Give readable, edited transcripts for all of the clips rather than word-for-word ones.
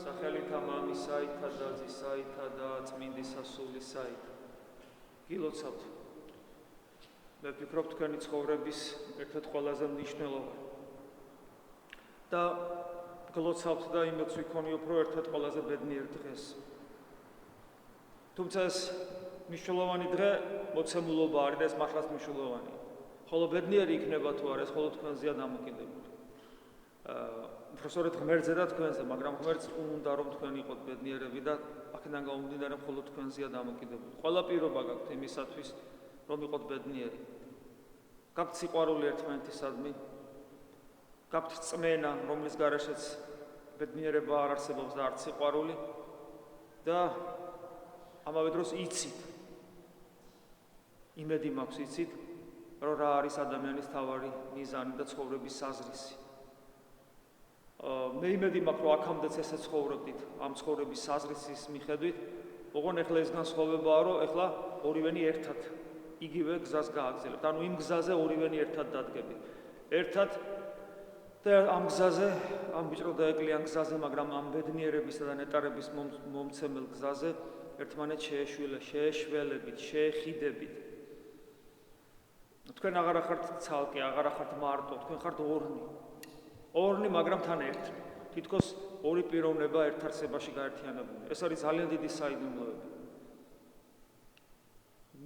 სახელითა მამისაითა და ძისაითა და წმინდისა სულისაითა. გილოცავთ. მე ვფიქრობ თქვენი ცხოვრების ერთ-ერთ ყველაზე მნიშვნელოვანი. და გლოცავთ და იმედს ვიქონიო, რომ ერთ-ერთ ყველაზე ბედნიერ დღეს. თუმცა ეს მნიშვნელოვანი დღე მოცემულობა არის და ეს მართლაც მნიშვნელოვანია. ხოლო ბედნიერი იქნება თუ არა, ეს ხოლო თქვენზეა დამოკიდებული. უბრალოდ ღმერთზე და თქვენზე, მაგრამ ღმერთს უნდა რომ თქვენ იყოთ ბედნიერები და აქედან გამომდინარე მხოლოდ თქვენზეა დამოკიდებული. ყველა პირობა გაქვთ იმისათვის, რომ იყოთ ბედნიერი. გაქვთ სიყვარული ერთმანეთისადმი, გაქვთ წმენა, რომლის გარეშეც ბედნიერება არ არსებობს და არც სიყვარული და ამავე დროს იცით. იმედი მაქვს იცით, რომ რა არის ადამიანის თავარი მიზანი და ცხოვრების საზრისი. მე იმედი მაქვს, რომ აქამდეც ესე ცხოვრობდით ამ ცხოვრების საზრისის მიხედვით, ოღონდ ეხლა ეს განსხვავებაა, რომ ეხლა ორივენი ერთად იგივე გზას გააგრძელებთ. ანუ იმ გზაზე ორივენი ერთად დადგებით. ერთად და ამ გზაზე, ამ ბიჭრო და ეკლიან გზაზე, მაგრამ ამ ბედნიერებისა და ნეტარების მომცემელ გზაზე ერთმანეთს შეეშველებით, შეეხიდებით. თქვენ აღარ ხართ ცალკე, აღარ ხართ მარტო, თქვენ ხართ ორნი. ორნი, მაგრამ თან ერთი. თითქოს ორი პიროვნება ერთ არსებაში გაერთიანებული. ეს არის ძალიან დიდი საიდუმლოება.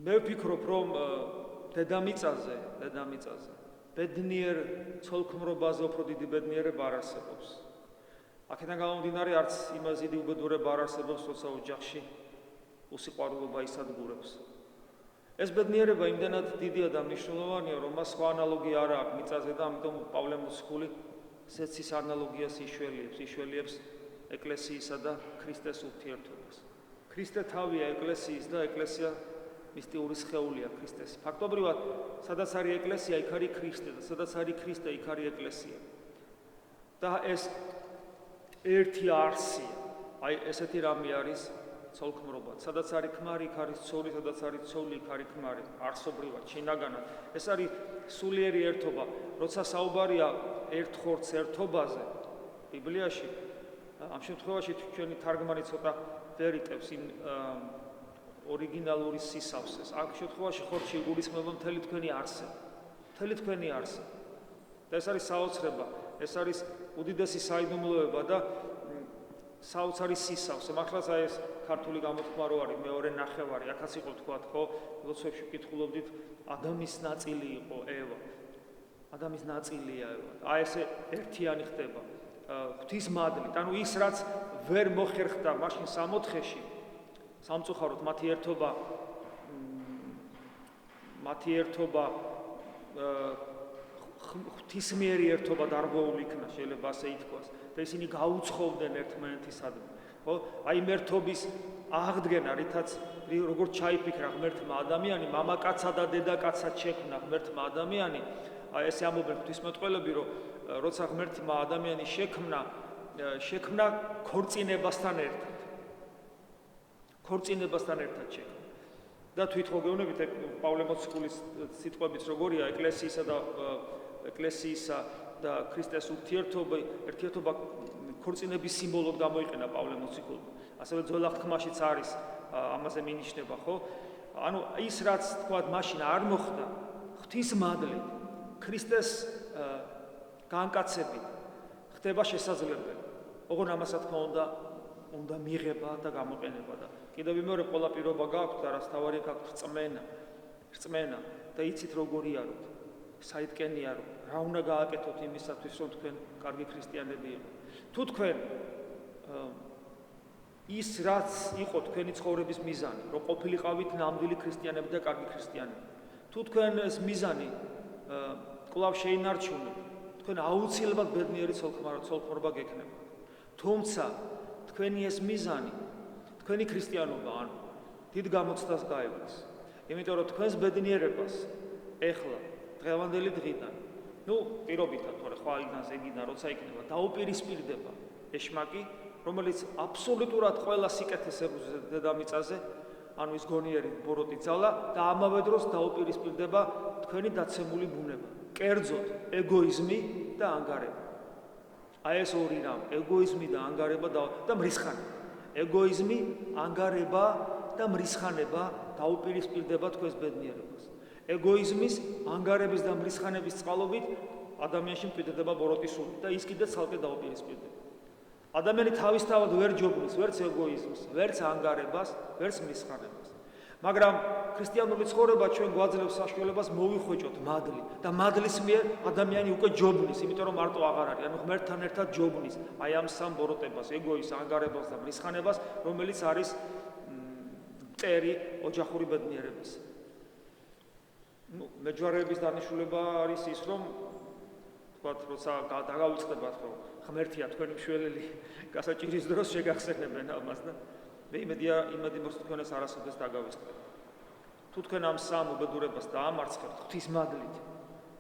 მე ვფიქრობ, რომ დედამიწაზე ბედნიერ ცოლქმრობაზე უფრო დიდი ბედნიერება არ არსებობს. აქედან გამომდინარე, არც იმაზე დიდი უბედურება არ არსებობს, როცა ოჯახში უსიყვარულობა ისადგურებს. ეს ბედნიერება იმდენად დიდია და მნიშვნელოვანია, რომ მას სხვა ანალოგია არ აქვს მიწაზე და ამიტომ პავლე მოციქული სეცის ანალოგიას იშველიებს ეკლესიისა და ქრისტეს ურთიერთობას. ქრისტე თავია ეკლესიის და ეკლესია მისტიური სხეულია ქრისტეს. ფაქტობრივად, სადაც არის ეკლესია, იქ არის ქრისტე და სადაც არის ქრისტე, იქ არის ეკლესია. და ეს ერთი არსია. აი ესეთი რამე არის ცოლქმრობა. სადაც არის ქმარი, იქ არის ცოლი, სადაც არის ცოლი, იქ არის ქმარი. არსობრივად, შინაგანად. ეს არის სულიერი ერთობა. როცა საუბარია ერთ ხორცს ერთობაზე, ბიბლიაში, ამ შემთხვევაში ჩვენი თარგმანი ცოტა ვერ იტევს იმ ორიგინალური სისავსეს. ამ შემთხვევაში ხორცი იგულისხმება მთელი თქვენი არსი. მთელი თქვენი არსი. და ეს არის საოცრება, ეს არის უდიდესი საიდუმლოება და საოცარი სისავსე. მართლაც აი ეს ქართული გამოთქმა რო არის მეორე ნახევარი, აქაც იყო თქვა, ხო, ლოცვებში ვკითხულობდით, ადამის ნაწილი იყო ევა. ადამიანის ნაწილია ევა. აი ესე ერთიანი ხდება ღვთისმადლით. ანუ ის რაც ვერ მოხერხდა მაშინ სამოთხეში, სამწუხაროდ მათი ერთობა ღვთისმიერი ერთობა დარღვეული იქნა, შეიძლება ასე ითქვას. და ისინი გაუცხოვდნენ ერთმანეთისადმი. ხო? აი იმ ერთობის აღდგენა, რითაც როგორც ჩაიფიქრა ღმერთმა ადამიანი, მამაკაცსა და დედაკაცსაც შექმნა ღმერთმა ადამიანი. აი ესე ამობენ ღვთისმეტყველები, რომ როცა ღმერთმა ადამიანი შექმნა ქორწინებასთან ერთად. ქორწინებასთან ერთად შექმნა. და თვით მოგეუბნებით პავლე მოციქულის სიტყვებით როგორია ეკლესიისა და ქრისტეს ურთიერთობა ქორწინების სიმბოლოდ გამოიყენა პავლე მოციქულმა. ასევე ძველ აღთქმაშიც არის ამაზე მინიშნება, ხო? ანუ ის რაც თქვა მაშინ არ მოხდა ღვთისმადლით, ქრისტეს განკაცებით ხდება შესაძლებელი. ოღონდ ამას რა თქმა უნდა მიღება და გამოყენება და კიდევ მეორე ყველა პირობა გაქვთ და რას თავარი გაქვთ რწმენა და იცით როგორი აროთ, საიდკენი აროთ, რა უნდა გააკეთოთ იმისათვის, რომ თქვენ კარგი ქრისტიანები იყოთ. თუ თქვენ ის რაც იყო თქვენი ცხოვრების მიზანი, რომ ყოფილიყავით ნამდვილი ქრისტიანები და კარგი ქრისტიანები. თუ თქვენ ეს მიზანი კვლავ შეინარჩუნებთ, თქვენ აუცილებლად ბედნიერი ცოლქმრობა გექნება. თუმცა თქვენი ეს მიზანი, თქვენი ქრისტიანობა ან დიდ გამოცდას გაევლას. იმიტომ რომ თქვენს ბედნიერებას ეხლა დღევანდელი დღიდან, პირობითად, თორე ხვალიდან ზეგიდან როცა იქნება დაუპირისპირდება ეშმაკი, რომელიც აბსოლუტურად ყველა სიკეთესებს დედამიწაზე, ანუ ის გონიერი ბოროტი ძალა და ამავე დროს დაუპირისპირდება თქვენი დაცემული ბუნება, კერძოდ ეგოიზმი და ანგარება. აი ეს ორი რამ, ეგოიზმი და ანგარება და მრისხანება. ეგოიზმი, ანგარება და მრისხანება დაუპირისპირდება თქვენს ბედნიერებას. ეგოიზმის, ანგარების და მრისხანების წყალობით ადამიანში მკვიდრდება ბოროტი სული და ის კიდე ცალკე დაუპირისპირდება. ადამიანი თავისთავად ვერ ჯობნის, ვერც ეგოიზმს, ვერც ანგარებას, ვერც მრისხანებას. მაგრამ ქრისტიანული ცხოვრება ჩვენ გვაძლევს საშუალებას მოვიხვეჭოთ მადლი და მადლის მიერ ადამიანი უკვე ჯობნის, იმიტომ რომ მარტო აღარ არის, ანუ ღმერთთან ერთად ჯობნის აი ამ სამ ბოროტებას, ეგოიზმს, ანგარებას და მრისხანებას, რომელიც არის მტერი ოჯახური ბედნიერების. მეჯვარეების დანიშნულება არის ის, რომ თქვათ, როცა დაგავიწყდებათ, რომ ღმერთია თქვენი მშველელი გასაჭირის დროს შეგახსენებენ ამას და მე იმედი მოს თქვენ ეს არასოდეს დაგავიწყდებათ. თუ თქვენ ამ სამ უბედურებას დაამარცხებთ ღვთისმადლით,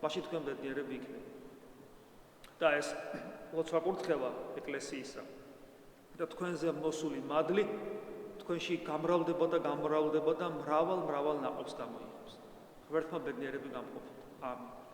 მაშინ თქვენ ბედნიერები იქნებით. და ეს ლოცვა კურთხევა ეკლესიისა და თქვენზე მოსული მადლი თქვენში გამრავლდება და მრავალ ნაყოფს გამოიღებს. ღმერთმა ბედნიერები გამყოფოთ. ამინ.